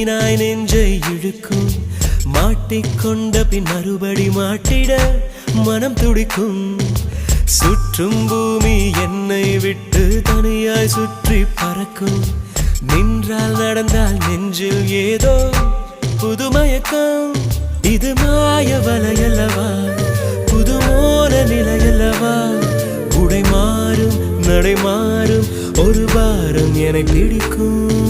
மீனாய் நெஞ்சை இழுக்கும் மாட்டிக்கொண்ட பின் மறுபடி மாட்டிட மனம் துடிக்கும் சுற்றும் பூமி என்னை விட்டு தனியாய் சுற்றி பறக்கும் நின்றால் நடந்தால் நெஞ்சில் ஏதோ புதுமயக்கம் இது மாய வலையல்லவா புதுமோன நிலையல்லவா உடை மாறும் நடை மாறும் ஒரு வாரம் என்னை பிடிக்கும்